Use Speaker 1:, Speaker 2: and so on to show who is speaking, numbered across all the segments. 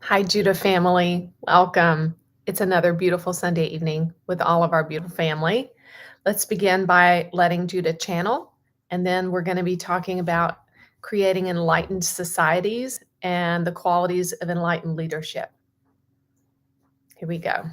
Speaker 1: Hi, Judah family. Welcome. It's another beautiful Sunday evening with all of our beautiful family. Let's begin by letting Judah channel, and then we're going to be talking about creating enlightened societies and the qualities of enlightened leadership. Here we go.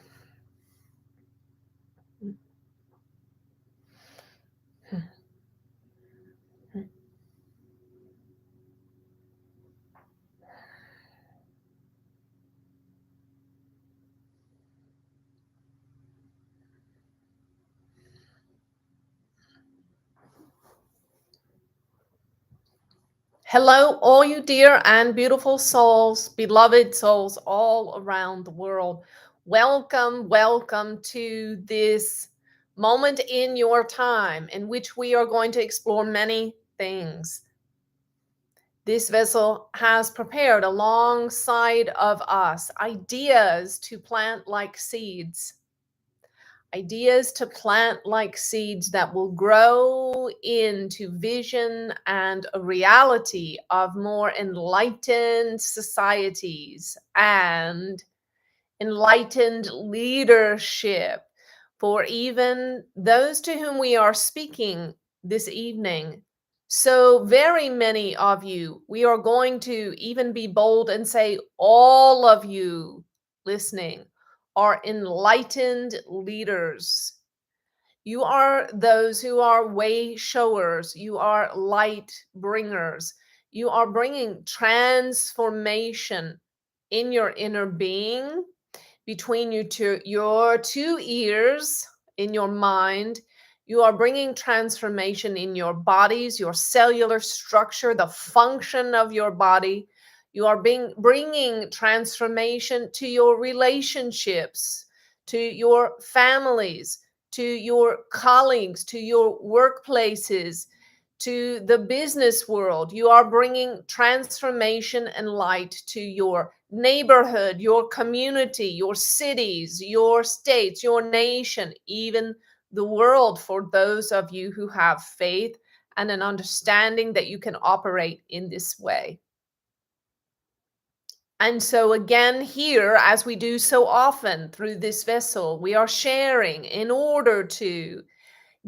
Speaker 1: Hello, all you dear and beautiful souls, beloved souls all around the world. Welcome, welcome to this moment in your time in which we are going to explore many things. This vessel has prepared alongside of us ideas to plant like seeds. Ideas to plant like seeds that will grow into vision and a reality of more enlightened societies and enlightened leadership for even those to whom we are speaking this evening. So, very many of you, we are going to even be bold and say, all of you listening are enlightened leaders. You are those who are way showers. You are light bringers. You are bringing transformation in your inner being between your two ears in your mind. You are bringing transformation in your bodies, your cellular structure, the function of your body. You are bringing transformation to your relationships, to your families, to your colleagues, to your workplaces, to the business world. You are bringing transformation and light to your neighborhood, your community, your cities, your states, your nation, even the world, for those of you who have faith and an understanding that you can operate in this way. And so, again, here, as we do so often through this vessel, we are sharing in order to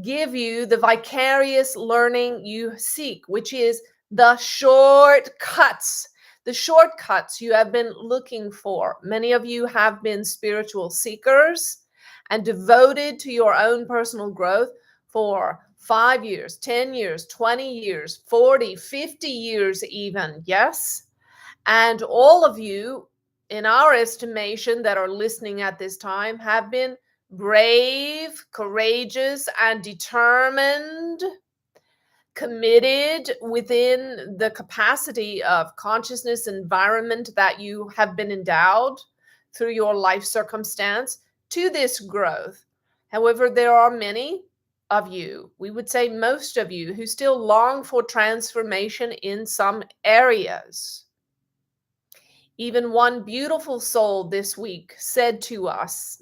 Speaker 1: give you the vicarious learning you seek, which is the shortcuts. The shortcuts you have been looking for. Many of you have been spiritual seekers and devoted to your own personal growth for 5 years, 10 years, 20 years, 40, 50 years even. Yes. And all of you, in our estimation, that are listening at this time, have been brave, courageous, and determined, committed within the capacity of consciousness environment that you have been endowed through your life circumstance to this growth. However, there are many of you, we would say most of you, who still long for transformation in some areas. Even one beautiful soul this week said to us,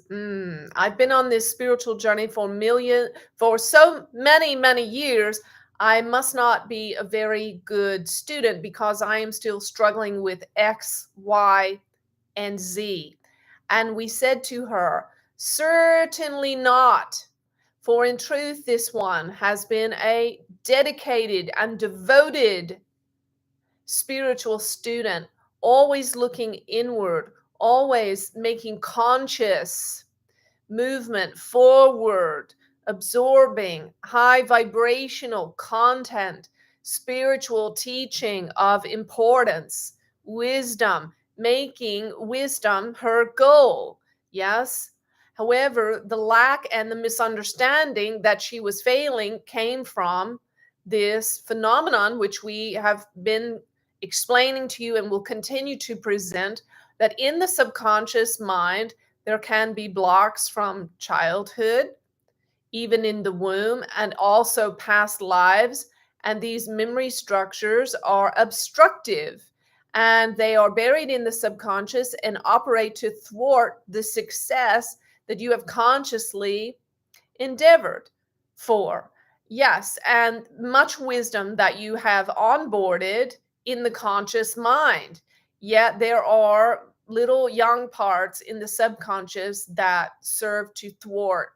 Speaker 1: I've been on this spiritual journey for so many years. I must not be a very good student because I am still struggling with X, Y, and Z. And we said to her, certainly not. For in truth, this one has been a dedicated and devoted spiritual student, always looking inward, always making conscious movement forward, absorbing high vibrational content, spiritual teaching of importance, wisdom, making wisdom her goal. Yes. However, the lack and the misunderstanding that she was failing came from this phenomenon, which we have been explaining to you and will continue to present, that in the subconscious mind, there can be blocks from childhood, even in the womb, and also past lives. And these memory structures are obstructive and they are buried in the subconscious and operate to thwart the success that you have consciously endeavored for. Yes, and much wisdom that you have onboarded in the conscious mind. Yet there are little young parts in the subconscious that serve to thwart.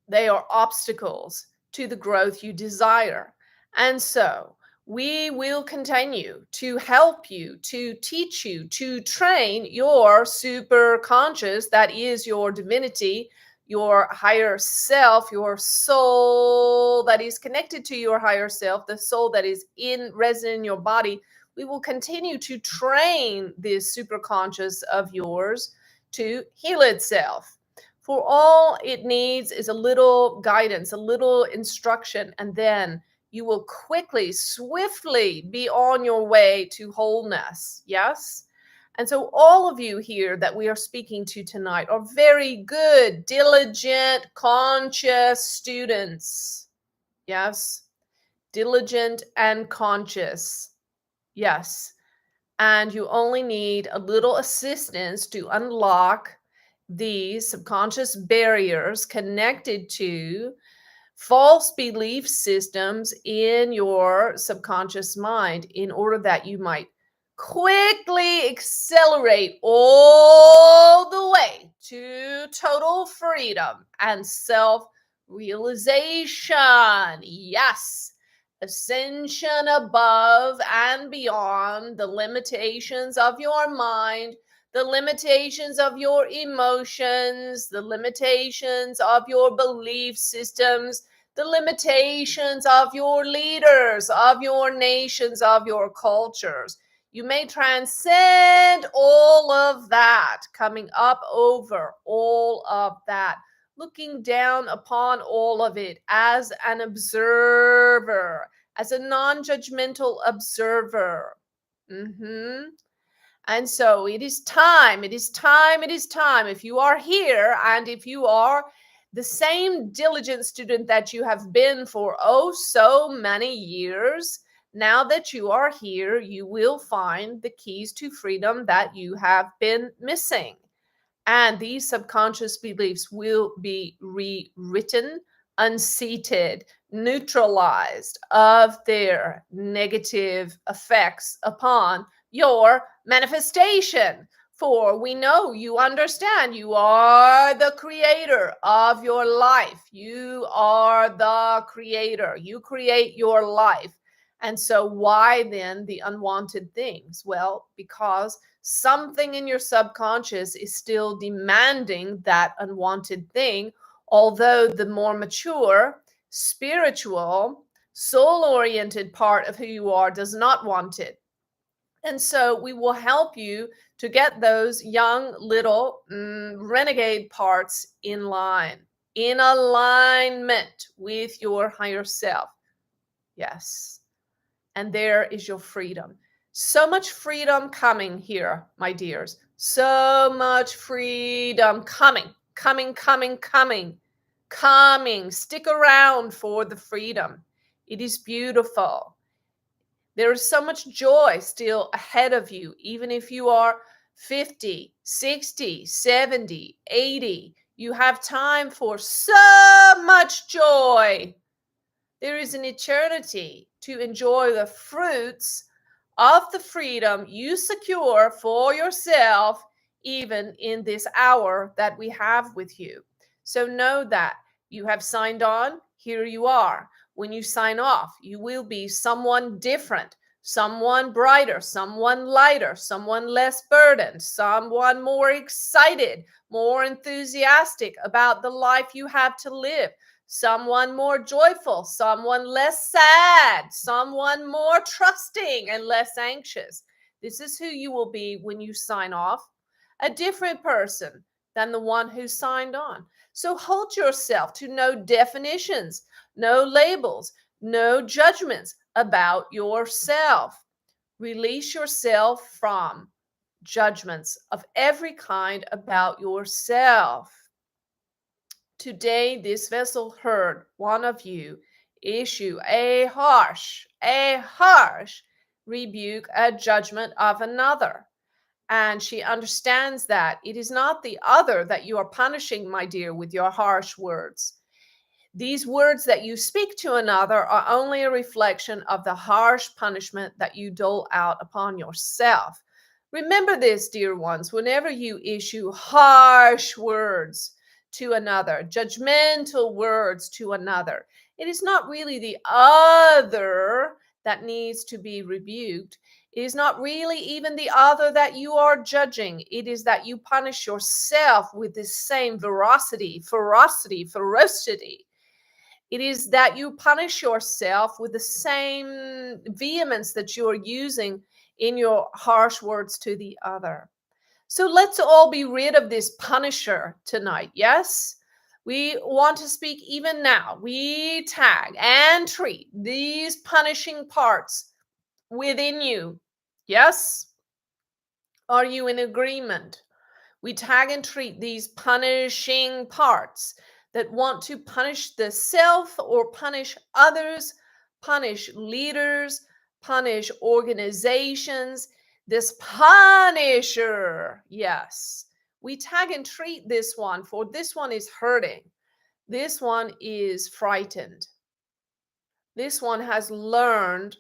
Speaker 1: They are obstacles to the growth you desire. And so we will continue to help you, to teach you, to train your super conscious, that is your divinity, your higher self, your soul that is connected to your higher self, the soul that is in resident in your body. We will continue to train this super conscious of yours to heal itself. For all it needs is a little guidance, a little instruction, and then you will quickly, swiftly be on your way to wholeness. Yes? And so, all of you here that we are speaking to tonight are very good, diligent, conscious students. Yes? Diligent and conscious. Yes. And you only need a little assistance to unlock these subconscious barriers connected to false belief systems in your subconscious mind, in order that you might quickly accelerate all the way to total freedom and self realization. Yes, ascension above and beyond the limitations of your mind, the limitations of your emotions, the limitations of your belief systems, the limitations of your leaders, of your nations, of your cultures. You may transcend all of that, coming up over all of that, looking down upon all of it as an observer, as a non judgmental observer. And so it is time, it is time, it is time. If you are here and if you are the same diligent student that you have been for oh so many years, now that you are here, you will find the keys to freedom that you have been missing. And these subconscious beliefs will be rewritten, unseated, neutralized of their negative effects upon your manifestation. For we know, you understand, you are the creator of your life. You are the creator. You create your life. And so, why then the unwanted things? Well, because something in your subconscious is still demanding that unwanted thing, although the more mature, spiritual, soul oriented part of who you are does not want it. And so we will help you to get those young little renegade parts in line, in alignment with your higher self. Yes. And there is your freedom. So much freedom coming here, my dears. So much freedom coming, coming, coming, coming, coming. Stick around for the freedom. It is beautiful. There is so much joy still ahead of you, even if you are 50, 60, 70, 80. You have time for so much joy. There is an eternity to enjoy the fruits of the freedom you secure for yourself, even in this hour that we have with you. So know that you have signed on, here you are. When you sign off, you will be someone different, someone brighter, someone lighter, someone less burdened, someone more excited, more enthusiastic about the life you have to live, someone more joyful, someone less sad, someone more trusting and less anxious. This is who you will be when you sign off, a different person than the one who signed on. So hold yourself to no definitions, no labels, no judgments about yourself. Release yourself from judgments of every kind about yourself. Today, this vessel heard one of you issue a harsh rebuke, a judgment of another. And she understands that it is not the other that you are punishing, my dear, with your harsh words. These words that you speak to another are only a reflection of the harsh punishment that you dole out upon yourself. Remember this, dear ones, whenever you issue harsh words to another, judgmental words to another, it is not really the other that needs to be rebuked. It is not really even the other that you are judging. It is that you punish yourself with this same ferocity. It is that you punish yourself with the same vehemence that you are using in your harsh words to the other. So let's all be rid of this punisher tonight. Yes? We want to speak even now. We tag and treat these punishing parts within you. Yes? Are you in agreement? We tag and treat these punishing parts that want to punish the self or punish others, punish leaders, punish organizations. This punisher, yes. We tag and treat this one, for this one is hurting. This one is frightened. This one has learned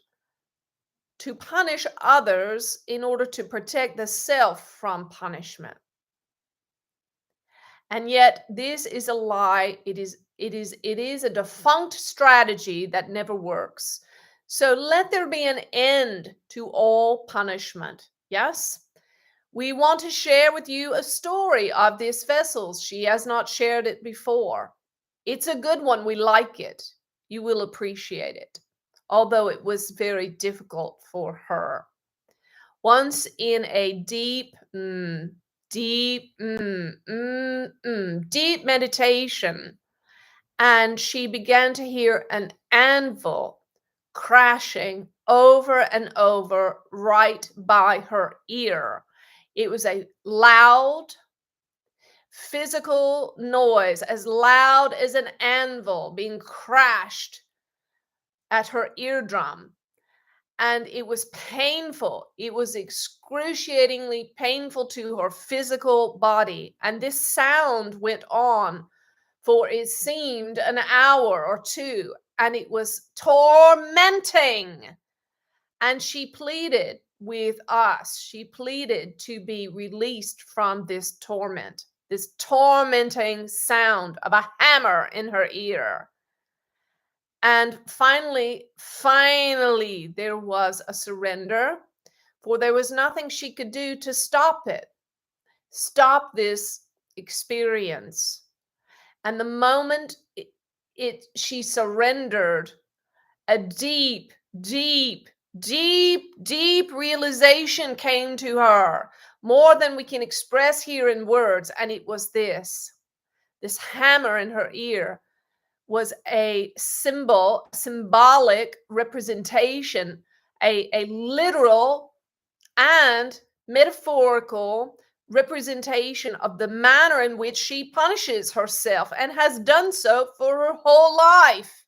Speaker 1: to punish others in order to protect the self from punishment. And yet this is a lie. It is a defunct strategy that never works. So let there be an end to all punishment. Yes? We want to share with you a story of this vessel. She has not shared it before. It's a good one. We like it. You will appreciate it. Although it was very difficult for her. Once in a deep meditation, and she began to hear an anvil crashing over and over right by her ear. It was a loud physical noise, as loud as an anvil being crashed at her eardrum. And it was painful. It was excruciatingly painful to her physical body. And this sound went on for it seemed an hour or two, and it was tormenting. And she pleaded with us. She pleaded to be released from this torment, this tormenting sound of a hammer in her ear. And finally, there was a surrender, for there was nothing she could do to stop this experience. And the moment she surrendered, a deep realization came to her, more than we can express here in words. And it was this hammer in her ear was a symbolic representation, a literal and metaphorical representation of the manner in which she punishes herself and has done so for her whole life.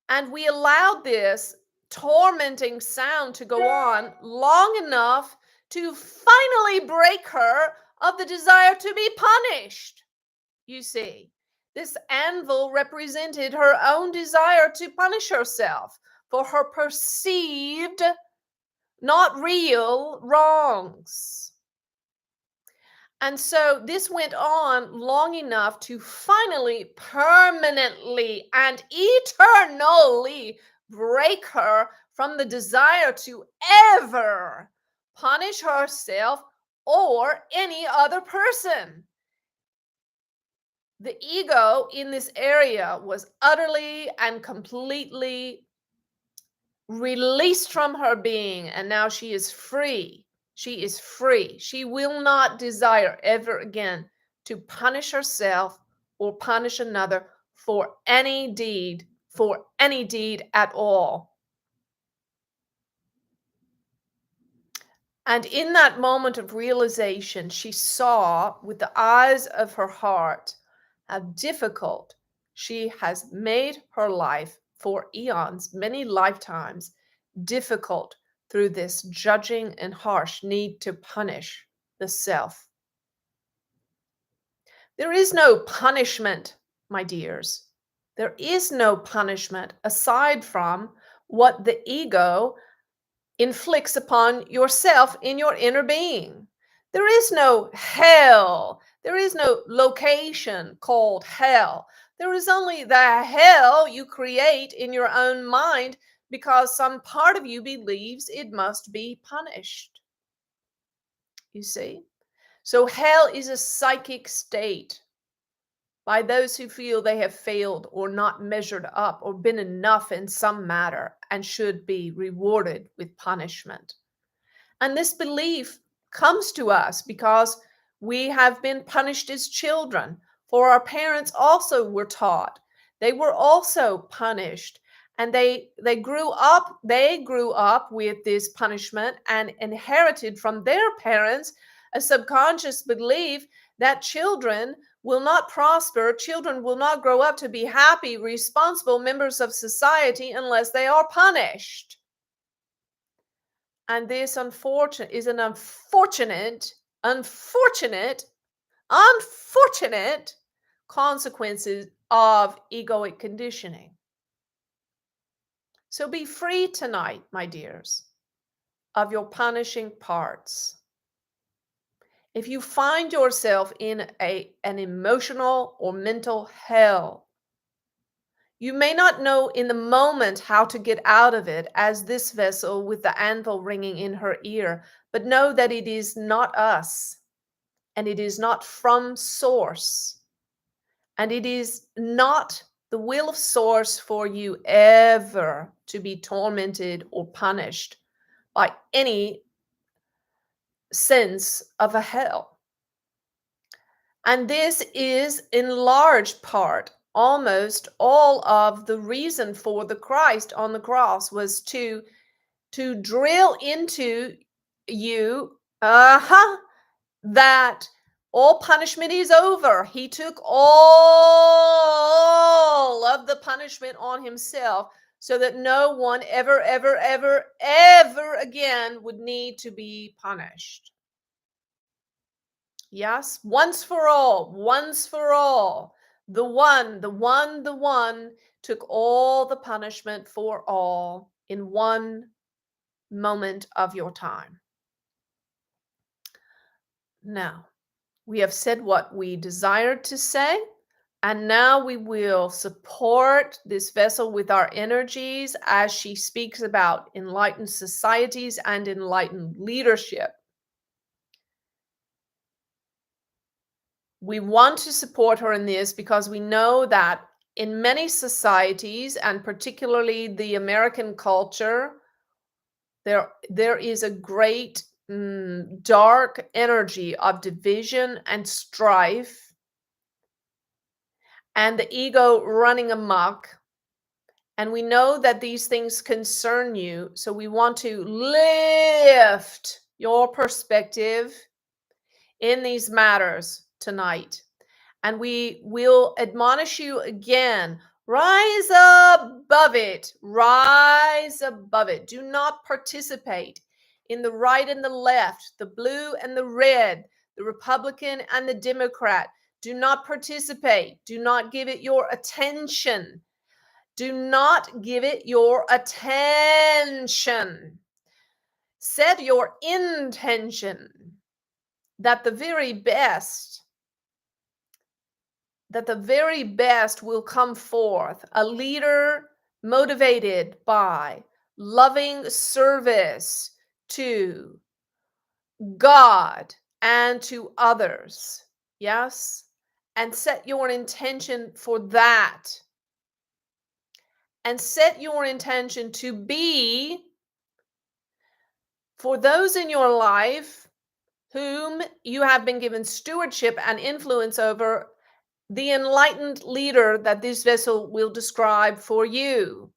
Speaker 1: And we allowed this tormenting sound to go on long enough to finally break her of the desire to be punished. You see, this anvil represented her own desire to punish herself for her perceived, not real, wrongs. And so this went on long enough to finally, permanently, and eternally break her from the desire to ever punish herself or any other person. The ego in this area was utterly and completely released from her being, and now she is free. She is free. She will not desire ever again to punish herself or punish another for any deed at all. And in that moment of realization, she saw with the eyes of her heart how difficult she has made her life for eons, many lifetimes, difficult through this judging and harsh need to punish the self. There is no punishment, my dears. There is no punishment aside from what the ego inflicts upon yourself in your inner being. There is no hell. There is no location called hell. There is only the hell you create in your own mind because some part of you believes it must be punished. You see? So, hell is a psychic state by those who feel they have failed or not measured up or been enough in some matter and should be rewarded with punishment. And this belief comes to us because we have been punished as children. For our parents also were taught. They were also punished. And they grew up with this punishment and inherited from their parents a subconscious belief that children will not prosper, children will not grow up to be happy, responsible members of society unless they are punished. And this is an unfortunate consequences of egoic conditioning. So be free tonight, my dears, of your punishing parts. If you find yourself in an emotional or mental hell, you may not know in the moment how to get out of it, as this vessel with the anvil ringing in her ear, but know that it is not us, and it is not from source, and it is not the will of source for you ever to be tormented or punished by any sense of a hell. And this is in large part almost all of the reason for the Christ on the cross was to drill into you that all punishment is over. He took all of the punishment on himself so that no one ever again would need to be punished. Yes, once for all, the one took all the punishment for all in one moment of your time. Now, we have said what we desired to say, and now we will support this vessel with our energies as she speaks about enlightened societies and enlightened leadership. We want to support her in this because we know that in many societies, and particularly the American culture, there is a great dark energy of division and strife and the ego running amok. And we know that these things concern you, so we want to lift your perspective in these matters tonight. And we will admonish you again, rise above it, rise above it. Do not participate in the right and the left, the blue and the red, the Republican and the Democrat. Do not participate. Do not give it your attention. Do not give it your attention. Set your intention that the very best will come forth, a leader motivated by loving service to God and to others. Yes? And set your intention for that. And set your intention to be, for those in your life whom you have been given stewardship and influence over, the enlightened leader that this vessel will describe for you.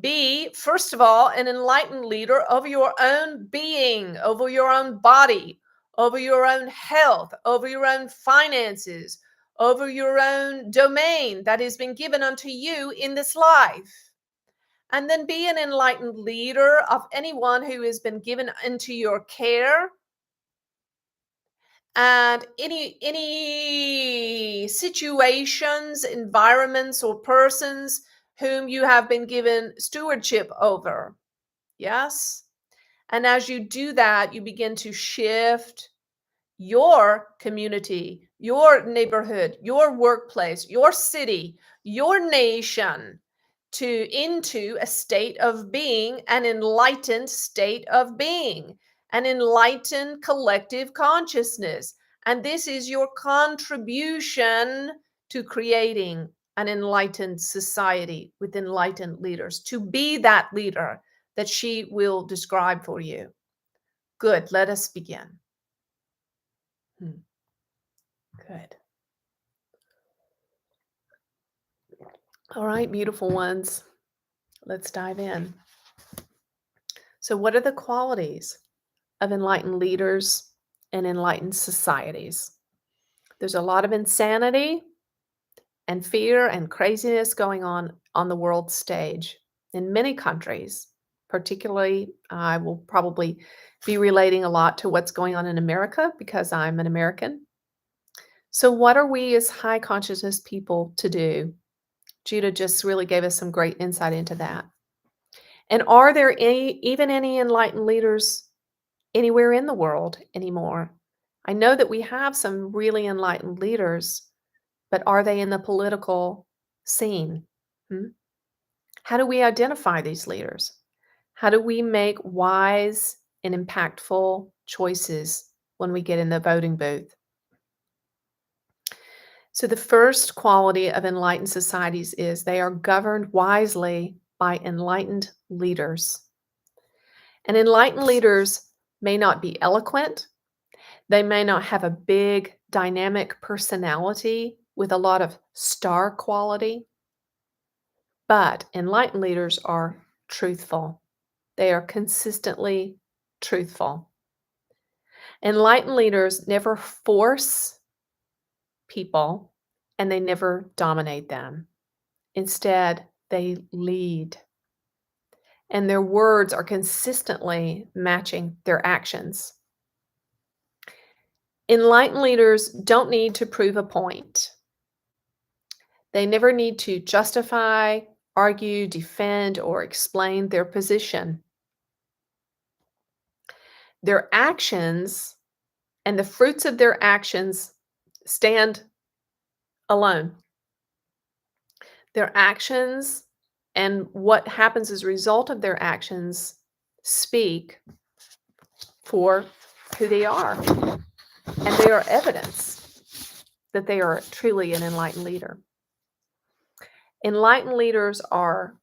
Speaker 1: Be, first of all, an enlightened leader over your own being, over your own body, over your own health, over your own finances, over your own domain that has been given unto you in this life. And then be an enlightened leader of anyone who has been given into your care, and any situations, environments, or persons whom you have been given stewardship over. Yes? And as you do that, you begin to shift your community, your neighborhood, your workplace, your city, your nation into a state of being, an enlightened state of being, an enlightened collective consciousness. And this is your contribution to creating an enlightened society with enlightened leaders, to be that leader that she will describe for you. Good, let us begin. Good. All right, beautiful ones. Let's dive in. So, what are the qualities of enlightened leaders and enlightened societies? There's a lot of insanity and fear and craziness going on the world stage in many countries. Particularly, I will probably be relating a lot to what's going on in America because I'm an American. So, what are we as high consciousness people to do? Judah just really gave us some great insight into that. And are there even any enlightened leaders anywhere in the world anymore? I know that we have some really enlightened leaders, but are they in the political scene? Hmm? How do we identify these leaders? How do we make wise and impactful choices when we get in the voting booth? So, the first quality of enlightened societies is they are governed wisely by enlightened leaders. And enlightened leaders may not be eloquent, they may not have a big dynamic personality with a lot of star quality, but enlightened leaders are truthful. They are consistently truthful. Enlightened leaders never force people and they never dominate them. Instead, they lead. And their words are consistently matching their actions. Enlightened leaders don't need to prove a point. They never need to justify, argue, defend, or explain their position. Their actions and the fruits of their actions stand alone. Their actions and what happens as a result of their actions speak for who they are. And they are evidence that they are truly an enlightened leader. Enlightened leaders are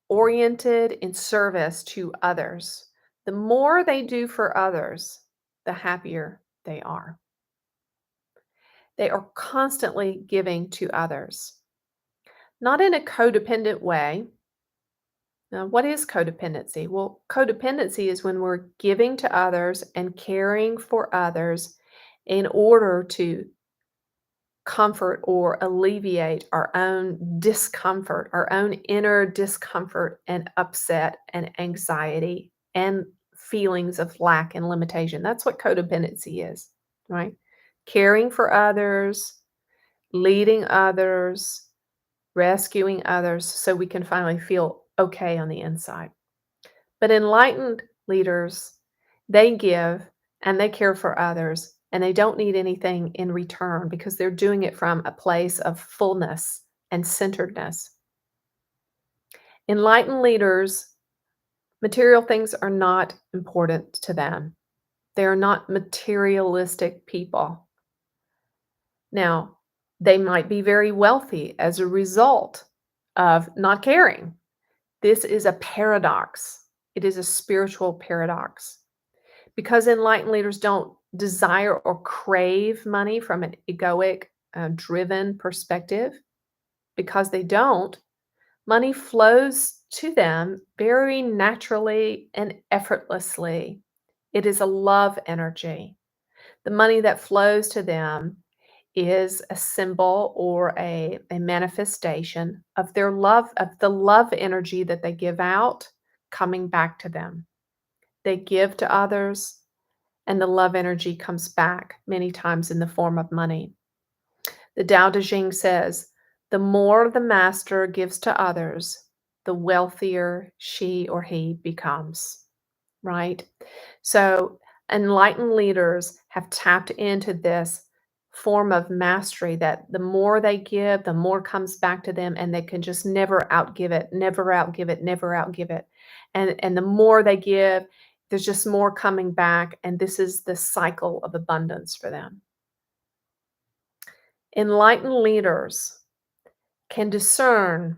Speaker 1: oriented in service to others. The more they do for others, the happier they are. They are constantly giving to others, not in a codependent way. Now, what is codependency? Well, codependency is when we're giving to others and caring for others in order to comfort or alleviate our own discomfort, our own inner discomfort and upset and anxiety and feelings of lack and limitation. That's what codependency is, right? Caring for others, leading others, rescuing others so we can finally feel okay on the inside. But enlightened leaders, they give and they care for others, and they don't need anything in return because they're doing it from a place of fullness and centeredness. Enlightened leaders, material things are not important to them. They are not materialistic people. Now, they might be very wealthy as a result of not caring. This is a paradox. It is a spiritual paradox. Because enlightened leaders don't desire or crave money from an egoic, driven perspective, because they don't, money flows to them very naturally and effortlessly. It is a love energy. The money that flows to them is a symbol or a manifestation of their love, of the love energy that they give out coming back to them. They give to others, and the love energy comes back many times in the form of money. The Tao Te Ching says, the more the master gives to others, the wealthier she or he becomes. right? So, enlightened leaders have tapped into this form of mastery that the more they give, the more comes back to them, and they can just never outgive it, never outgive it, never outgive it. And the more they give, there's just more coming back, and this is the cycle of abundance for them. Enlightened leaders can discern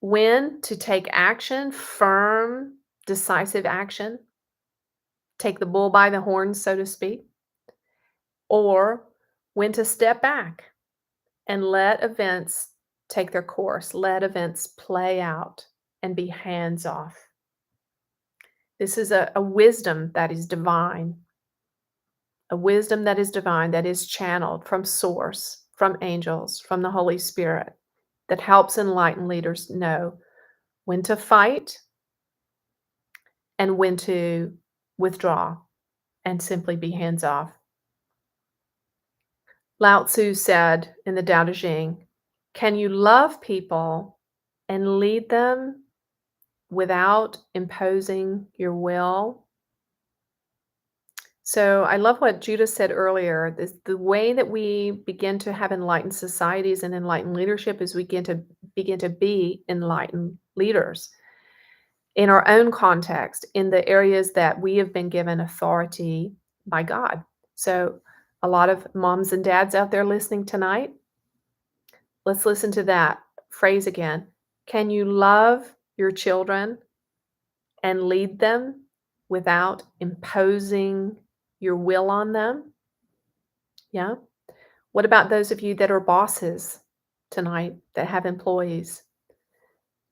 Speaker 1: when to take action, firm, decisive action, take the bull by the horns, so to speak, or when to step back and let events take their course, let events play out and be hands off. This is a wisdom that is divine, a wisdom that is divine, that is channeled from source, from angels, from the Holy Spirit, that helps enlightened leaders know when to fight and when to withdraw and simply be hands off. Lao Tzu said in the Tao Te Ching, can you love people and lead them without imposing your will? So I love what Judah said earlier. The way that we begin to have enlightened societies and enlightened leadership is we begin to be enlightened leaders in our own context, in the areas that we have been given authority by God. So a lot of moms and dads out there listening tonight, let's listen to that phrase again. Can you love your children and lead them without imposing your will on them? Yeah. What about those of you that are bosses tonight that have employees?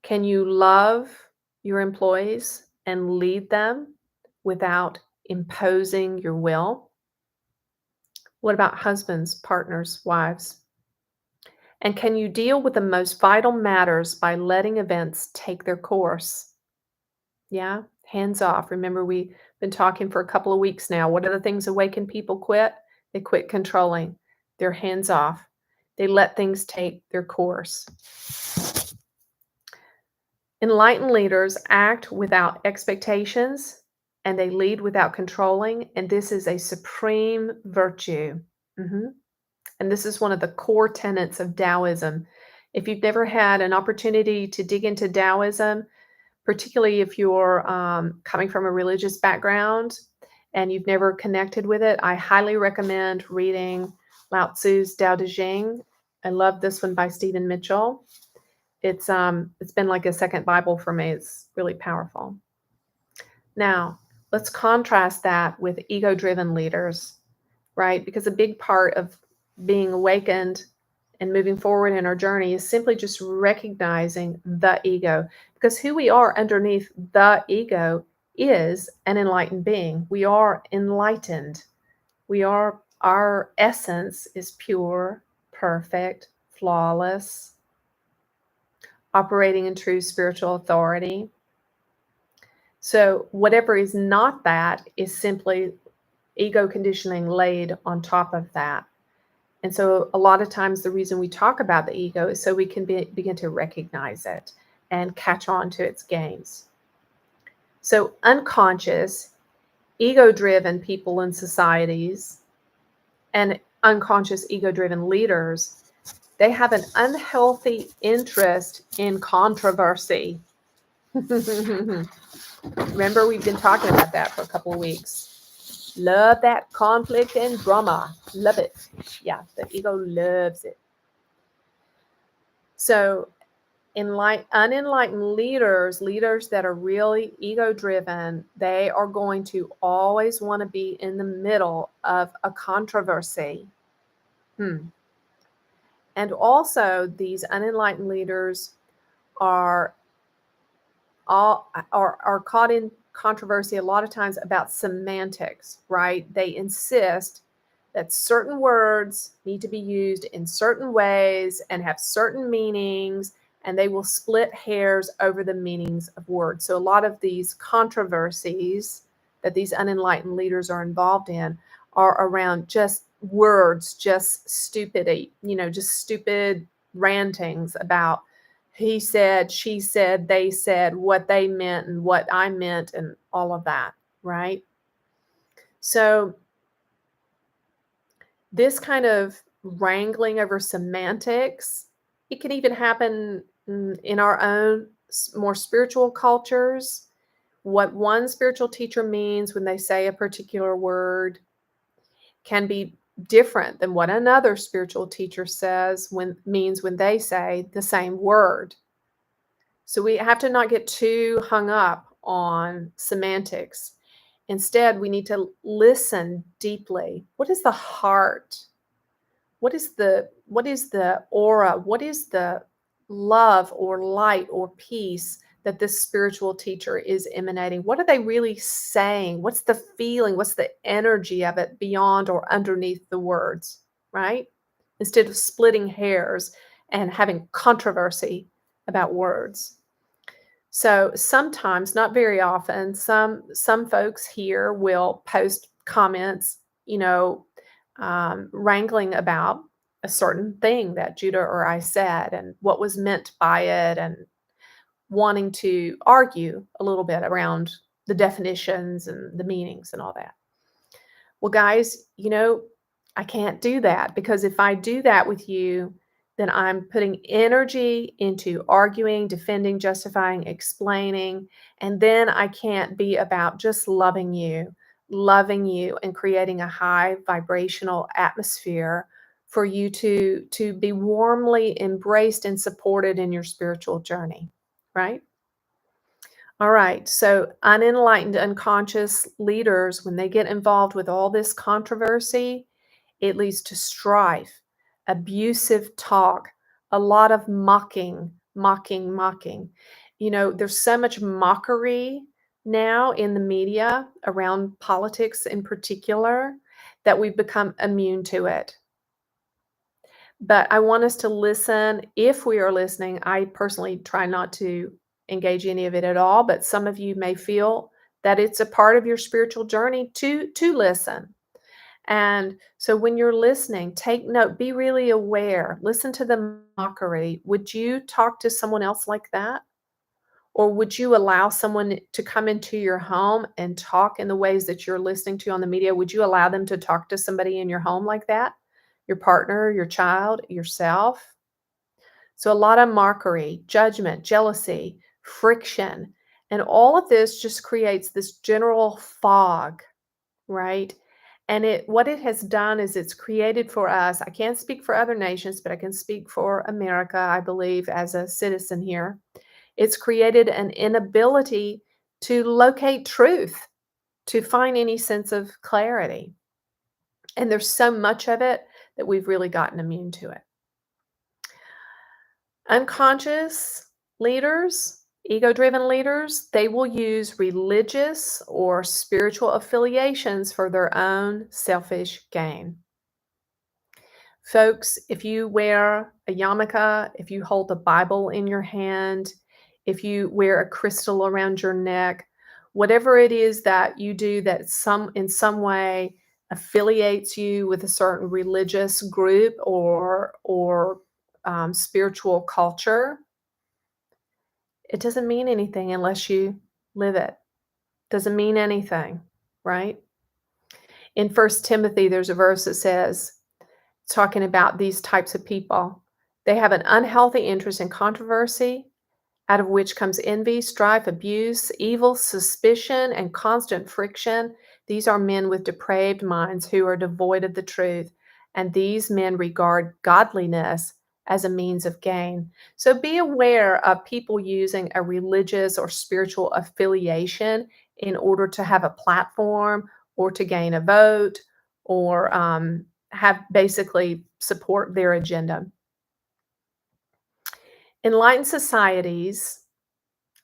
Speaker 1: Can you love your employees and lead them without imposing your will? What about husbands, partners, wives? And can you deal with the most vital matters by letting events take their course? Yeah, hands off. Remember, we've been talking for a couple of weeks now. What are the things awaken people quit? They quit controlling. They're hands off. They let things take their course. Enlightened leaders act without expectations and they lead without controlling. And this is a supreme virtue. Mhm. And this is one of the core tenets of Taoism. If you've never had an opportunity to dig into Taoism, particularly if you're coming from a religious background and you've never connected with it, I highly recommend reading Lao Tzu's Tao Te Ching. I love this one by Stephen Mitchell. It's been like a second Bible for me. It's really powerful. Now, let's contrast that with ego-driven leaders, right? Because a big part of being awakened and moving forward in our journey is simply just recognizing the ego. Because who we are underneath the ego is an enlightened being. We are enlightened. Our essence is pure, perfect, flawless, operating in true spiritual authority. So whatever is not that is simply ego conditioning laid on top of that. And so a lot of times the reason we talk about the ego is so we can begin to recognize it and catch on to its games. So unconscious, ego-driven people in societies and unconscious ego-driven leaders, they have an unhealthy interest in controversy. Remember, we've been talking about that for a couple of weeks. Love that conflict and drama. Love it. Yeah, the ego loves it. So unenlightened leaders that are really ego-driven, they are going to always want to be in the middle of a controversy. And also, these unenlightened leaders are caught in controversy a lot of times about semantics, right? They insist that certain words need to be used in certain ways and have certain meanings, and they will split hairs over the meanings of words. So a lot of these controversies that these unenlightened leaders are involved in are around just words, just stupidity, just stupid rantings about he said, she said, they said, what they meant and what I meant, and all of that, right? So this kind of wrangling over semantics, it can even happen in our own more spiritual cultures. What one spiritual teacher means when they say a particular word can be different than what another spiritual teacher says when they say the same word. So we have to not get too hung up on semantics. Instead, we need to listen deeply. What is the heart? What is the aura? What is the love or light or peace that this spiritual teacher is emanating? What are they really saying? What's the feeling? What's the energy of it beyond or underneath the words, right? Instead of splitting hairs and having controversy about words. So sometimes, not very often, some folks here will post comments, wrangling about a certain thing that Judah or I said and what was meant by it, and wanting to argue a little bit around the definitions and the meanings and all that. Well, guys, I can't do that, because if I do that with you, then I'm putting energy into arguing, defending, justifying, explaining, and then I can't be about just loving you, and creating a high vibrational atmosphere for you to be warmly embraced and supported in your spiritual journey, right? All right. So, unenlightened, unconscious leaders, when they get involved with all this controversy, it leads to strife, abusive talk, a lot of mocking, mocking, mocking. There's so much mockery now in the media around politics in particular that we've become immune to it. But I want us to listen. If we are listening, I personally try not to engage any of it at all, but some of you may feel that it's a part of your spiritual journey to listen. And so when you're listening, take note, be really aware, listen to the mockery. Would you talk to someone else like that? Or would you allow someone to come into your home and talk in the ways that you're listening to on the media? Would you allow them to talk to somebody in your home like that? Your partner, your child, yourself? So a lot of mockery, judgment, jealousy, friction, and all of this just creates this general fog, right? And what it has done is it's created for us. I can't speak for other nations, but I can speak for America, I believe, as a citizen here. It's created an inability to locate truth, to find any sense of clarity. And there's so much of it that we've really gotten immune to it. Unconscious leaders, ego-driven leaders, they will use religious or spiritual affiliations for their own selfish gain. Folks, if you wear a yarmulke, if you hold the Bible in your hand, if you wear a crystal around your neck, whatever it is that you do that in some way affiliates you with a certain religious group or spiritual culture, it doesn't mean anything unless you live it. Doesn't mean anything, right? In First Timothy, there's a verse that says, talking about these types of people, they have an unhealthy interest in controversy, out of which comes envy, strife, abuse, evil, suspicion, and constant friction. These are men with depraved minds who are devoid of the truth, and these men regard godliness as a means of gain. So be aware of people using a religious or spiritual affiliation in order to have a platform or to gain a vote or have basically support their agenda. Enlightened societies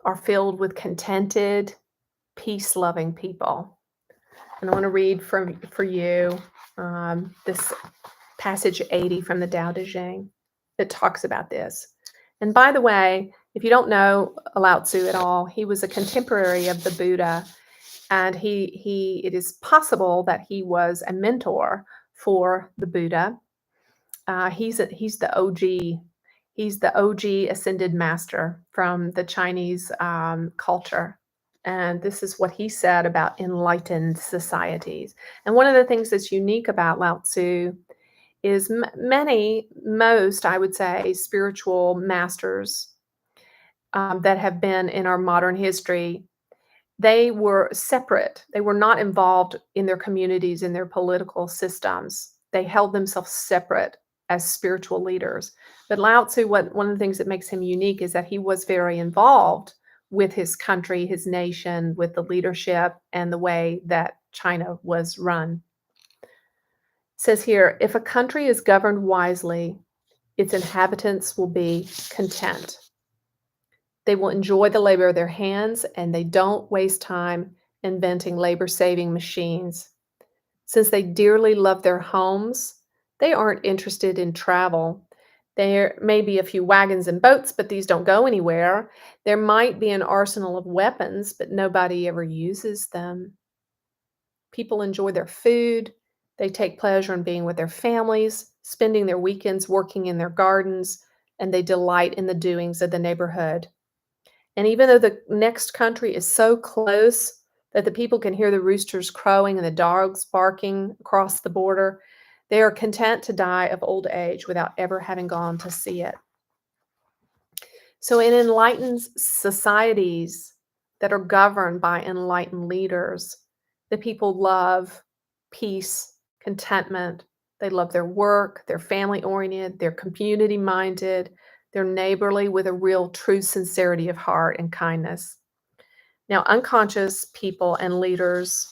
Speaker 1: are filled with contented, peace-loving people. And I want to read for you this passage 80 from the Tao Te Ching that talks about this. And by the way, if you don't know Lao Tzu at all, he was a contemporary of the Buddha, and it is possible that he was a mentor for the Buddha. He's the OG He's the OG ascended master from the Chinese culture. And this is what he said about enlightened societies. And one of the things that's unique about Lao Tzu is most, I would say, spiritual masters that have been in our modern history, they were separate. They were not involved in their communities, in their political systems. They held themselves separate as spiritual leaders. But Lao Tzu, one of the things that makes him unique is that he was very involved with his country, his nation, with the leadership and the way that China was run. It says here, if a country is governed wisely, its inhabitants will be content. They will enjoy the labor of their hands, and they don't waste time inventing labor-saving machines. Since they dearly love their homes, they aren't interested in travel. There may be a few wagons and boats, but these don't go anywhere. There might be an arsenal of weapons, but nobody ever uses them. People enjoy their food. They take pleasure in being with their families, spending their weekends working in their gardens, and they delight in the doings of the neighborhood. And even though the next country is so close that the people can hear the roosters crowing and the dogs barking across the border, they are content to die of old age without ever having gone to see it. So, in enlightened societies that are governed by enlightened leaders, the people love peace, contentment. They love their work, they're family oriented, they're community minded, they're neighborly with a real true sincerity of heart and kindness. Now, unconscious people and leaders,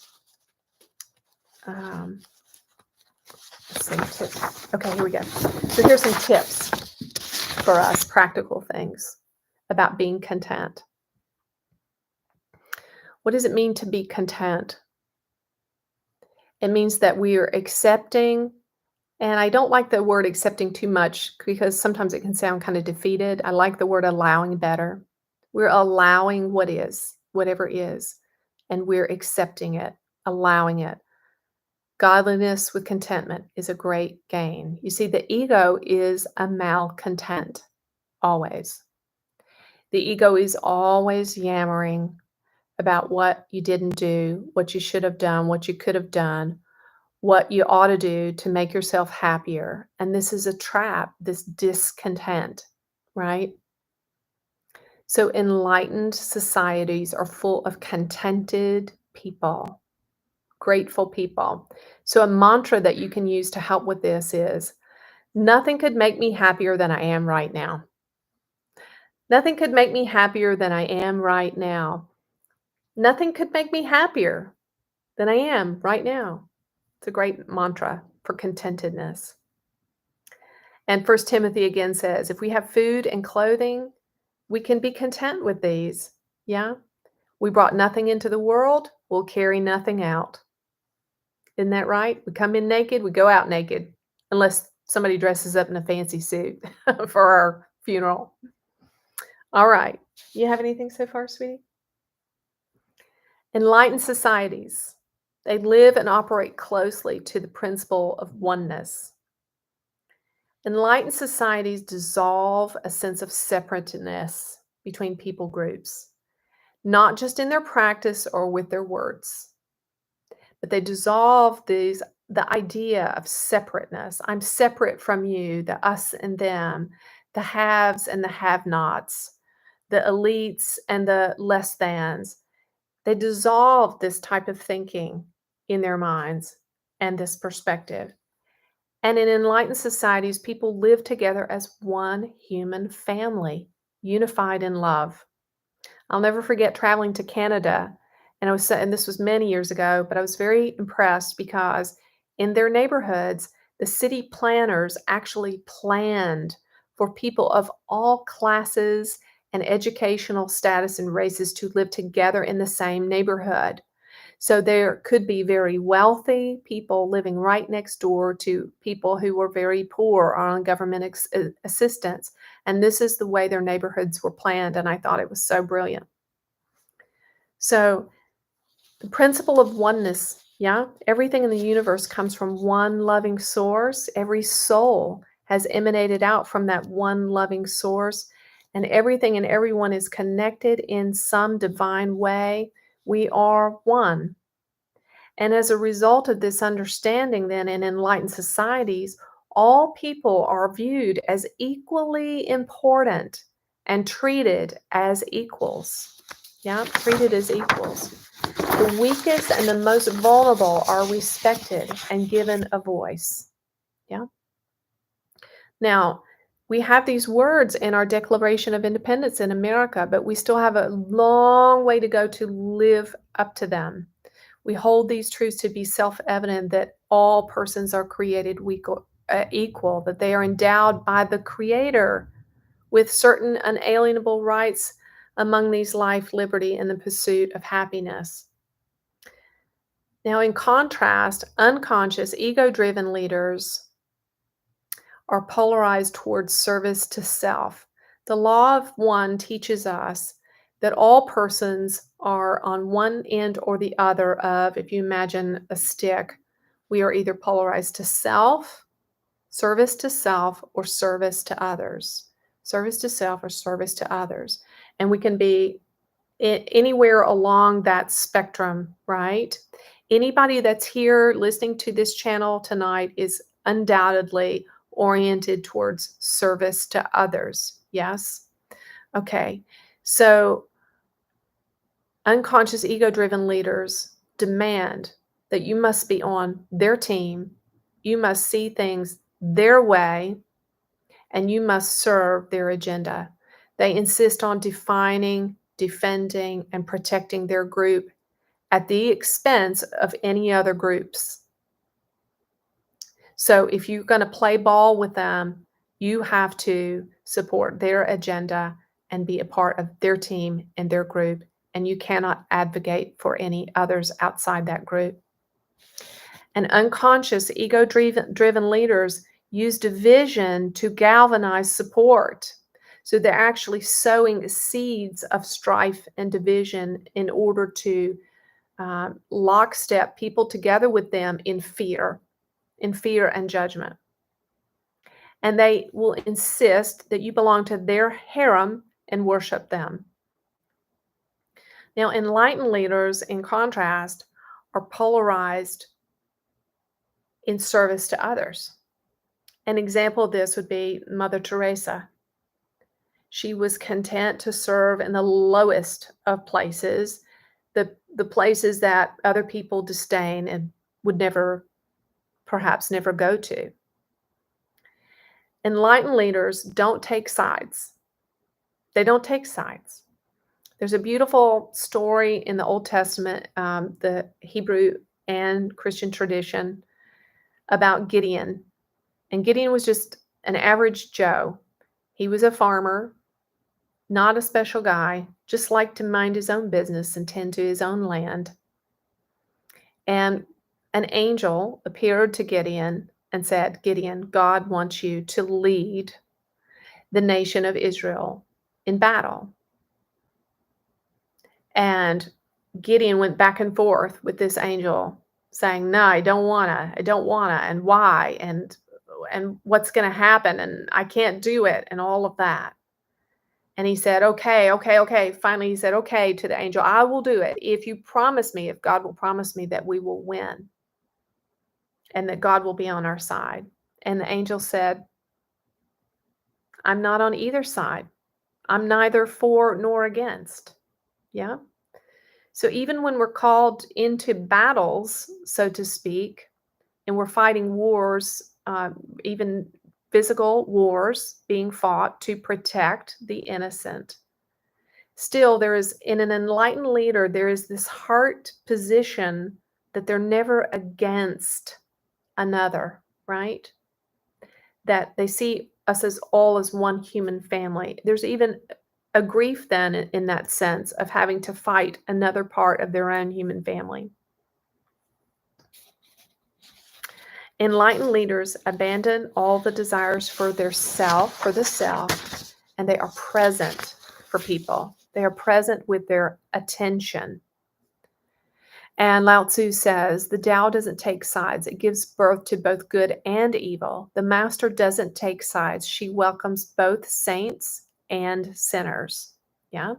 Speaker 1: um, let's see, tips. Okay, here we go. So here's some tips for us, practical things about being content. What does it mean to be content? It means that we are accepting, and I don't like the word accepting too much because sometimes it can sound kind of defeated. I like the word allowing better. We're allowing what is, whatever is, and we're accepting it, allowing it. Godliness with contentment is a great gain. You see, the ego is a malcontent, always. The ego is always yammering about what you didn't do, what you should have done, what you could have done, what you ought to do to make yourself happier. And this is a trap, this discontent, right? So enlightened societies are full of contented people, grateful people. So a mantra that you can use to help with this is, nothing could make me happier than I am right now. Nothing could make me happier than I am right now. Nothing could make me happier than I am right now. It's a great mantra for contentedness. And First Timothy again says, if we have food and clothing, we can be content with these. Yeah. We brought nothing into the world, we'll carry nothing out. Isn't that right? We come in naked, we go out naked, unless somebody dresses up in a fancy suit for our funeral. All right. You have anything so far, sweetie? Enlightened societies, they live and operate closely to the principle of oneness. Enlightened societies dissolve a sense of separateness between people groups, not just in their practice or with their words, but they dissolve the idea of separateness. I'm separate from you, the us and them, the haves and the have-nots, the elites and the less thans. They dissolve this type of thinking in their minds and this perspective. And in enlightened societies, people live together as one human family, unified in love. I'll never forget traveling to Canada, and this was many years ago, but I was very impressed because in their neighborhoods, the city planners actually planned for people of all classes and educational status and races to live together in the same neighborhood. So there could be very wealthy people living right next door to people who were very poor or on government assistance. And this is the way their neighborhoods were planned. And I thought it was so brilliant. So the principle of oneness, yeah, everything in the universe comes from one loving source. Every soul has emanated out from that one loving source, and everything and everyone is connected in some divine way. We are one. And as a result of this understanding, then in enlightened societies, all people are viewed as equally important and treated as equals. Yeah, treated as equals. The weakest and the most vulnerable are respected and given a voice. Yeah. Now, we have these words in our Declaration of Independence in America, but we still have a long way to go to live up to them. We hold these truths to be self-evident that all persons are created equal, that they are endowed by the Creator with certain unalienable rights, among these life, liberty, and the pursuit of happiness. Now, in contrast, unconscious, ego-driven leaders are polarized towards service to self. The law of one teaches us that all persons are on one end or the other of, if you imagine a stick, we are either polarized to self, service to self, or service to others. Service to self or service to others. And we can be anywhere along that spectrum, right? Anybody that's here listening to this channel tonight is undoubtedly oriented towards service to others. Yes? Okay. So unconscious ego-driven leaders demand that you must be on their team, you must see things their way, and you must serve their agenda. They insist on defining, defending, and protecting their group at the expense of any other groups. So if you're going to play ball with them, you have to support their agenda and be a part of their team and their group, and you cannot advocate for any others outside that group. And unconscious, ego-driven leaders use division to galvanize support. So they're actually sowing seeds of strife and division in order to lockstep people together with them in fear and judgment. And they will insist that you belong to their harem and worship them. Now, enlightened leaders, in contrast, are polarized in service to others. An example of this would be Mother Teresa. She was content to serve in the lowest of places, the places that other people disdain and would perhaps never go to. Enlightened leaders don't take sides. They don't take sides. There's a beautiful story in the Old Testament, the Hebrew and Christian tradition, about Gideon. And Gideon was just an average Joe. He was a farmer, not a special guy, just liked to mind his own business and tend to his own land. And an angel appeared to Gideon and said, Gideon, God wants you to lead the nation of Israel in battle. And Gideon went back and forth with this angel saying, no, I don't wanna, and why, and what's gonna happen, and I can't do it, and all of that. And he said, okay. Finally, he said, okay, to the angel, I will do it if you promise me, if God will promise me that we will win and that God will be on our side. And the angel said, I'm not on either side. I'm neither for nor against. Yeah. So even when we're called into battles, so to speak, and we're fighting wars, even physical wars being fought to protect the innocent, still there is, in an enlightened leader, there is this heart position that they're never against another, right? That they see us as all as one human family. There's even a grief then in that sense of having to fight another part of their own human family. Enlightened leaders abandon all the desires for the self, and they are present for people. They are present with their attention. And Lao Tzu says, the Tao doesn't take sides. It gives birth to both good and evil. The master doesn't take sides. She welcomes both saints and sinners. Yeah.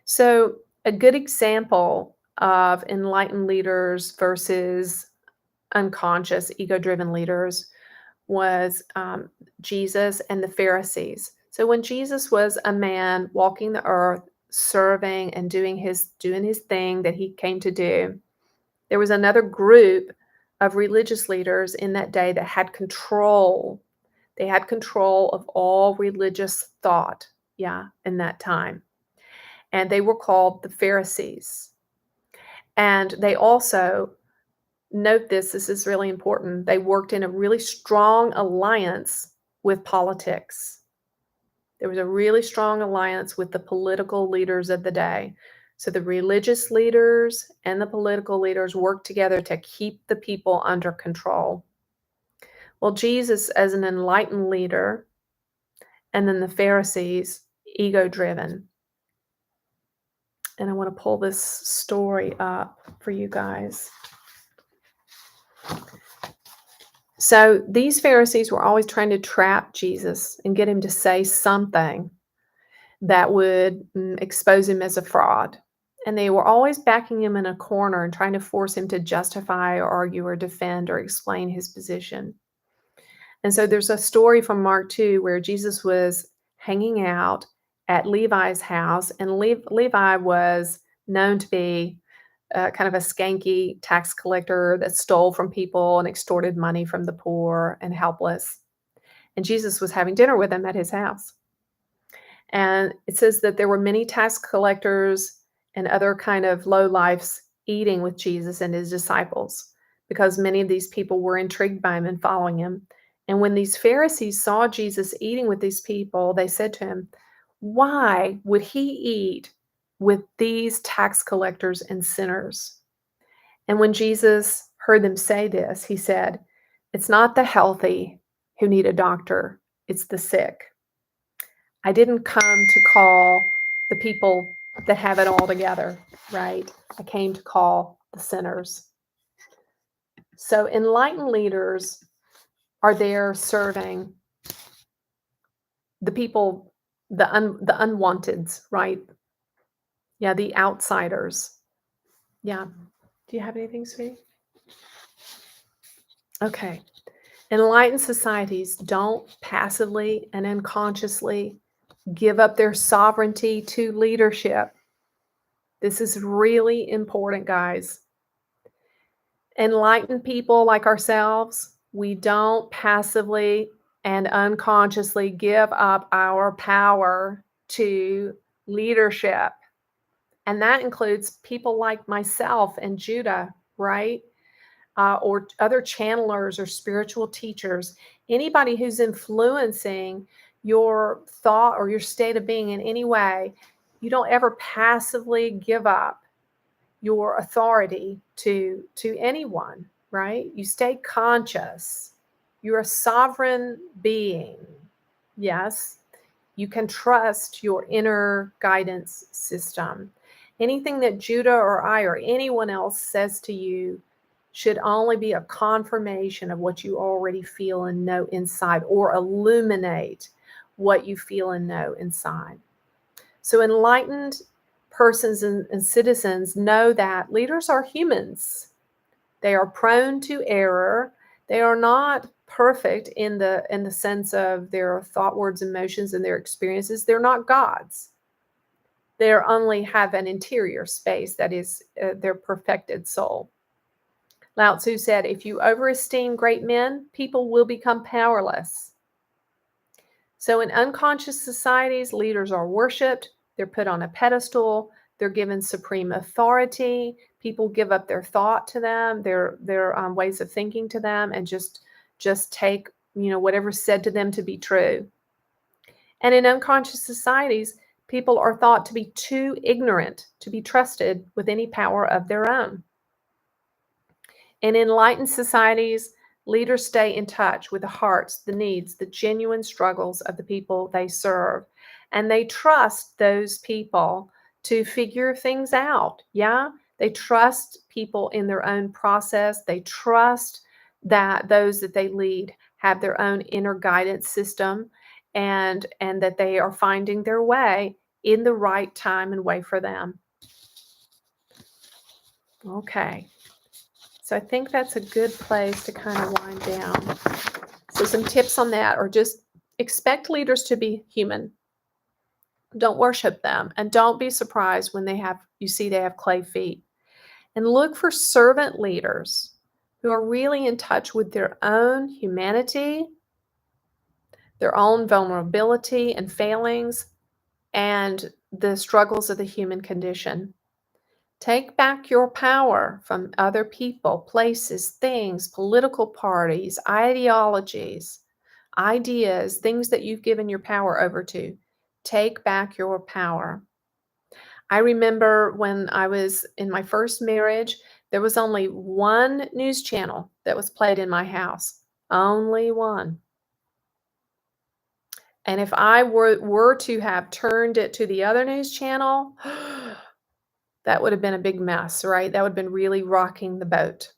Speaker 1: So, a good example of enlightened leaders versus unconscious, ego driven leaders was Jesus and the Pharisees. So, when Jesus was a man walking the earth, serving and doing his thing that he came to do, there was another group of religious leaders in that day that had control. They had control of all religious thought, yeah, in that time. And they were called the Pharisees. And they also, note this is really important, they worked in a really strong alliance with politics. There was a really strong alliance with the political leaders of the day. So the religious leaders and the political leaders worked together to keep the people under control. Well, Jesus, as an enlightened leader, and then the Pharisees, ego driven. And I want to pull this story up for you guys. So these Pharisees were always trying to trap Jesus and get him to say something that would expose him as a fraud. And they were always backing him in a corner and trying to force him to justify or argue or defend or explain his position. And so there's a story from Mark 2 where Jesus was hanging out at Levi's house, and Levi was known to be kind of a skanky tax collector that stole from people and extorted money from the poor and helpless. And Jesus was having dinner with him at his house. And it says that there were many tax collectors and other kind of lowlifes eating with Jesus and his disciples because many of these people were intrigued by him and following him. And when these Pharisees saw Jesus eating with these people, they said to him, "Why would he eat with these tax collectors and sinners?" And when Jesus heard them say this, he said, "It's not the healthy who need a doctor, it's the sick. I didn't come to call the people that have it all together, right? I came to call the sinners." So enlightened leaders are there serving the people, the unwanteds, right? Yeah, the outsiders. Yeah. Do you have anything, sweetie? Okay. Enlightened societies don't passively and unconsciously give up their sovereignty to leadership. This is really important, guys. Enlightened people like ourselves, we don't passively and unconsciously give up our power to leadership. And that includes people like myself and Judah, right? Or other channelers or spiritual teachers, anybody who's influencing your thought or your state of being in any way. You don't ever passively give up your authority to anyone, right? You stay conscious. You're a sovereign being. Yes, you can trust your inner guidance system. Anything that Judah or I or anyone else says to you should only be a confirmation of what you already feel and know inside, or illuminate what you feel and know inside. So enlightened persons and citizens know that leaders are humans. They are prone to error. They are not perfect in the sense of their thought, words, emotions, and their experiences. They're not gods. They only have an interior space that is their perfected soul. Lao Tzu said, if you overesteem great men, people will become powerless. So in unconscious societies, leaders are worshipped, they're put on a pedestal, they're given supreme authority, people give up their thought to them, their ways of thinking to them, and just take, whatever's said to them to be true. And in unconscious societies, people are thought to be too ignorant to be trusted with any power of their own. In enlightened societies, leaders stay in touch with the hearts, the needs, the genuine struggles of the people they serve. And they trust those people to figure things out. Yeah. They trust people in their own process. They trust that those that they lead have their own inner guidance system, and that they are finding their way in the right time and way for them. Okay. So I think that's a good place to kind of wind down. So some tips on that are just expect leaders to be human. Don't worship them, and don't be surprised when you see they have clay feet. And look for servant leaders who are really in touch with their own humanity, their own vulnerability and failings, and the struggles of the human condition. Take back your power from other people, places, things, political parties, ideologies, ideas, things that you've given your power over to. Take back your power. I remember when I was in my first marriage, there was only one news channel that was played in my house. Only one. And if I were to have turned it to the other news channel, that would have been a big mess, right? That would have been really rocking the boat.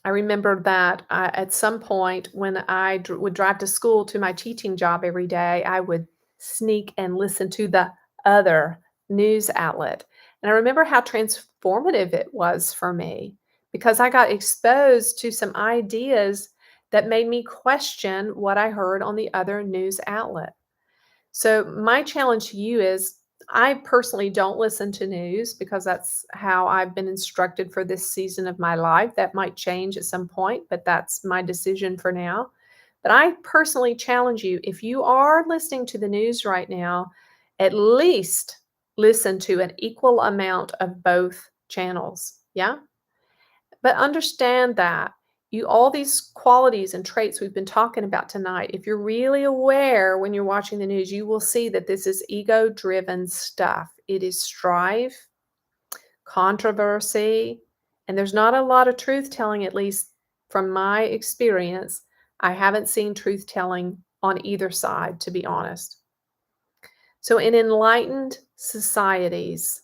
Speaker 1: I remember that at some point when I would drive to school to my teaching job every day, I would sneak and listen to the other news outlet. And I remember how transformative it was for me because I got exposed to some ideas that made me question what I heard on the other news outlet. So, my challenge to you is I personally don't listen to news because that's how I've been instructed for this season of my life. That might change at some point, but that's my decision for now. But I personally challenge you, if you are listening to the news right now, at least listen to an equal amount of both channels. Yeah. But understand that all these qualities and traits we've been talking about tonight, if you're really aware when you're watching the news, you will see that this is ego-driven stuff. It is strife, controversy, and there's not a lot of truth telling, at least from my experience. I haven't seen truth telling on either side, to be honest. So in enlightened societies,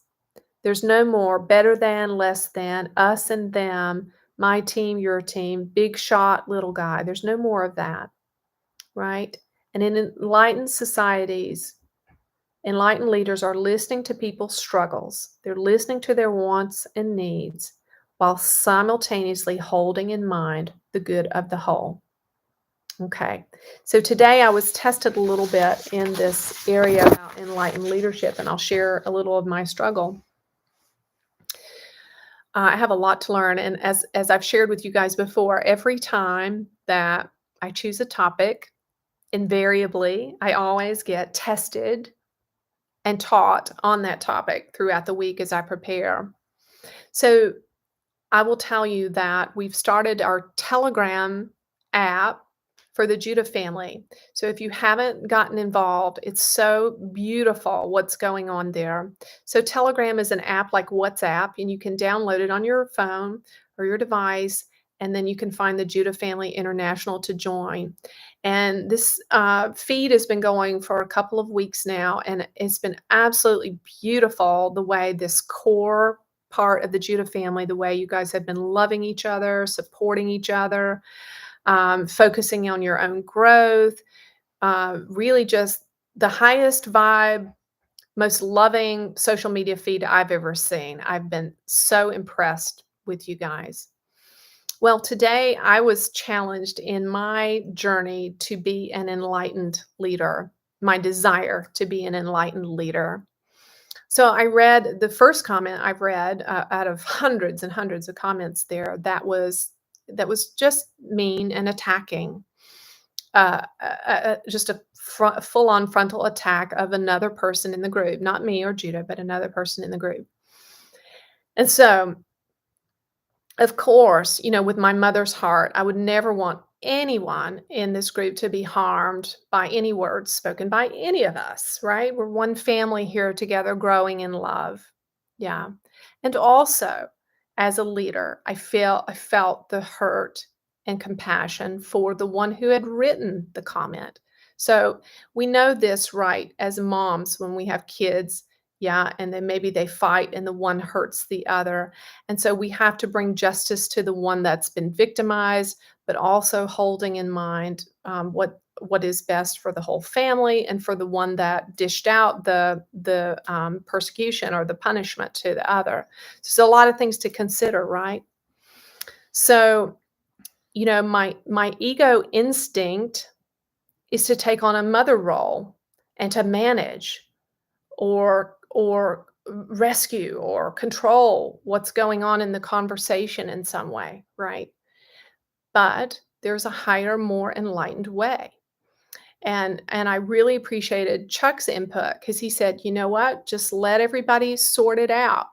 Speaker 1: there's no more better than, less than, us and them, my team, your team, big shot, little guy. There's no more of that, right? And in enlightened societies, enlightened leaders are listening to people's struggles. They're listening to their wants and needs while simultaneously holding in mind the good of the whole. Okay, so today I was tested a little bit in this area about enlightened leadership, and I'll share a little of my struggle. I have a lot to learn, and as I've shared with you guys before, every time that I choose a topic, invariably, I always get tested and taught on that topic throughout the week as I prepare. So I will tell you that we've started our Telegram app for the Judah family. So if you haven't gotten involved, it's so beautiful what's going on there. So Telegram is an app like WhatsApp, and you can download it on your phone or your device, and then you can find the Judah Family International to join. And this feed has been going for a couple of weeks now, and it's been absolutely beautiful the way this core part of the Judah family, the way you guys have been loving each other, supporting each other, focusing on your own growth, really just the highest vibe, most loving social media feed I've ever seen. I've been so impressed with you guys. Well, today I was challenged in my journey to be an enlightened leader, my desire to be an enlightened leader. So I read the first comment I've read out of hundreds and hundreds of comments there that was just mean and attacking, just a full-on frontal attack of another person in the group, not me or Judah, but another person in the group. And so, of course, with my mother's heart, I would never want anyone in this group to be harmed by any words spoken by any of us, right? We're one family here together growing in love. Yeah. And also, as a leader, I felt the hurt and compassion for the one who had written the comment. So we know this, right, as moms when we have kids Yeah, and then maybe they fight and the one hurts the other. And so we have to bring justice to the one that's been victimized, but also holding in mind what is best for the whole family and for the one that dished out the persecution or the punishment to the other. So a lot of things to consider, right? So my ego instinct is to take on a mother role and to manage or rescue or control what's going on in the conversation in some way, right? But there's a higher, more enlightened way. And I really appreciated Chuck's input because he said, you know what? Just let everybody sort it out.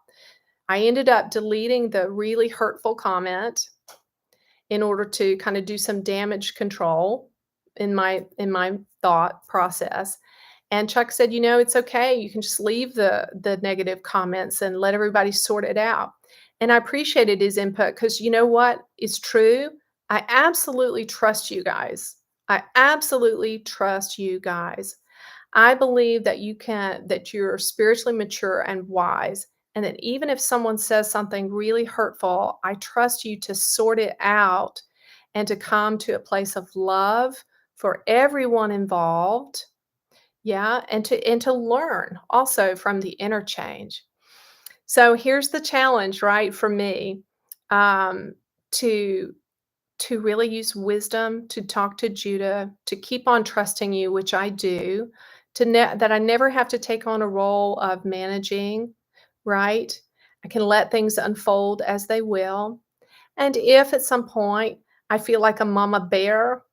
Speaker 1: I ended up deleting the really hurtful comment in order to kind of do some damage control in my thought process. And Chuck said, it's okay. You can just leave the negative comments and let everybody sort it out. And I appreciated his input because you know what is true? I absolutely trust you guys. I absolutely trust you guys. I believe that you're spiritually mature and wise, and that even if someone says something really hurtful, I trust you to sort it out and to come to a place of love for everyone involved. Yeah, and to learn also from the interchange. So here's the challenge, right, for me, um, to to really use wisdom to talk to Judah, to keep on trusting you, which I do, that I never have to take on a role of managing, right? I can let things unfold as they will. And if at some point I feel like a mama bear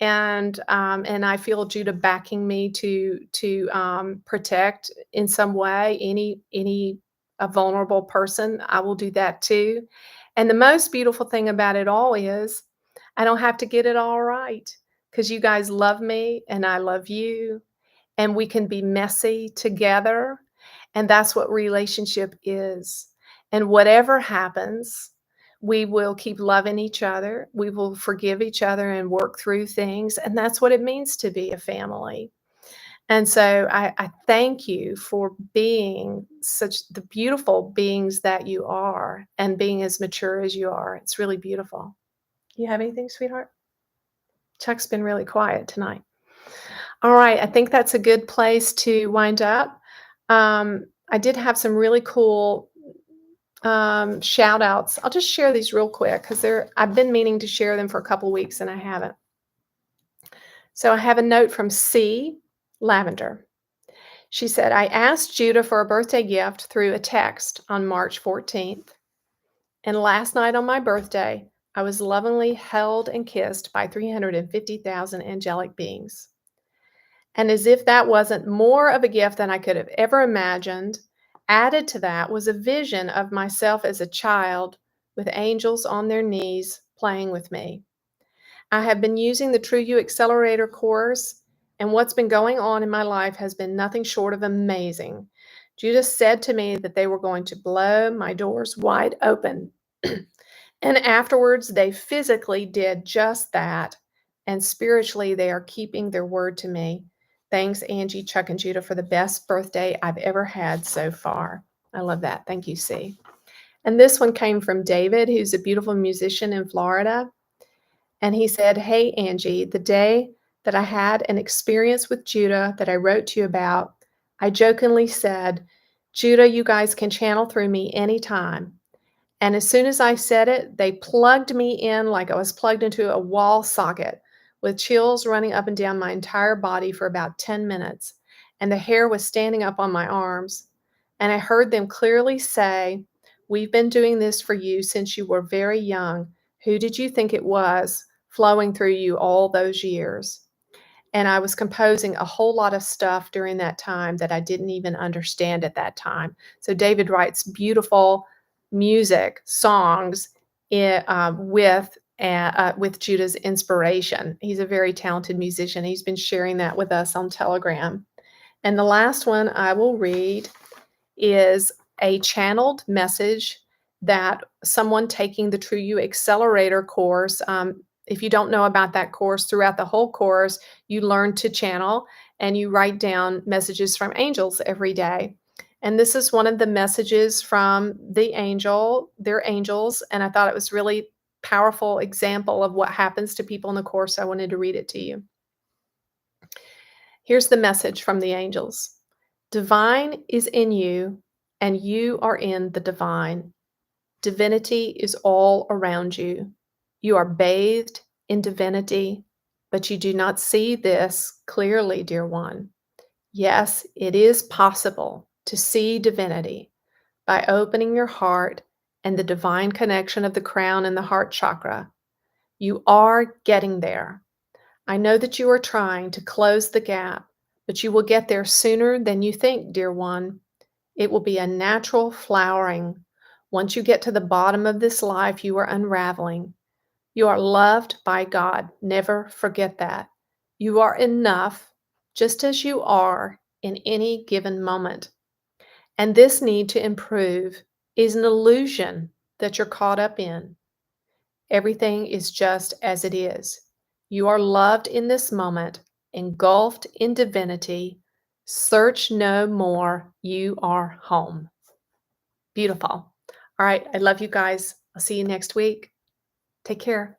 Speaker 1: and I feel Judah backing me to protect in some way any a vulnerable person, I will do that too. And the most beautiful thing about it all is I don't have to get it all right because you guys love me and I love you and we can be messy together. And that's what relationship is. And whatever happens, we will keep loving each other. We will forgive each other and work through things. And that's what it means to be a family. And so I thank you for being such the beautiful beings that you are and being as mature as you are. It's really beautiful. You have anything, sweetheart? Chuck's been really quiet tonight. All right, I think that's a good place to wind up. I did have some really cool shout outs. I'll just share these real quick because I've been meaning to share them for a couple weeks and I haven't. So I have a note from C. Lavender. She said, I asked Judah for a birthday gift through a text on March 14th. And last night on my birthday, I was lovingly held and kissed by 350,000 angelic beings. And as if that wasn't more of a gift than I could have ever imagined, added to that was a vision of myself as a child with angels on their knees playing with me. I have been using the True You Accelerator course, and what's been going on in my life has been nothing short of amazing. Judah said to me that they were going to blow my doors wide open. And afterwards, they physically did just that. And spiritually, they are keeping their word to me. Thanks, Angie, Chuck, and Judah, for the best birthday I've ever had so far. I love that. Thank you, C. And this one came from David, who's a beautiful musician in Florida. And he said, Hey, Angie, the day that I had an experience with Judah that I wrote to you about, I jokingly said, Judah, you guys can channel through me anytime. And as soon as I said it, they plugged me in like I was plugged into a wall socket with chills running up and down my entire body for about 10 minutes. And the hair was standing up on my arms. And I heard them clearly say, We've been doing this for you since you were very young. Who did you think it was flowing through you all those years? And I was composing a whole lot of stuff during that time that I didn't even understand at that time. So David writes beautiful music, songs with Judah's inspiration. He's a very talented musician. He's been sharing that with us on Telegram. And the last one I will read is a channeled message that someone taking the True You Accelerator course, if you don't know about that course, throughout the whole course, you learn to channel and you write down messages from angels every day. And this is one of the messages from the angel, their angels, and I thought it was really powerful example of what happens to people in the course. I wanted to read it to you. Here's the message from the angels. Divine is in you, and you are in the divine. Divinity is all around you. You are bathed in divinity, but you do not see this clearly, dear one. Yes, it is possible to see divinity by opening your heart and the divine connection of the crown and the heart chakra. You are getting there. I know that you are trying to close the gap, but you will get there sooner than you think, dear one. It will be a natural flowering. Once you get to the bottom of this life, you are unraveling. You are loved by God. Never forget that. You are enough just as you are in any given moment. And this need to improve is an illusion that you're caught up in. Everything is just as it is. You are loved in this moment, engulfed in divinity. Search no more. You are home. Beautiful. All right. I love you guys. I'll see you next week. Take care.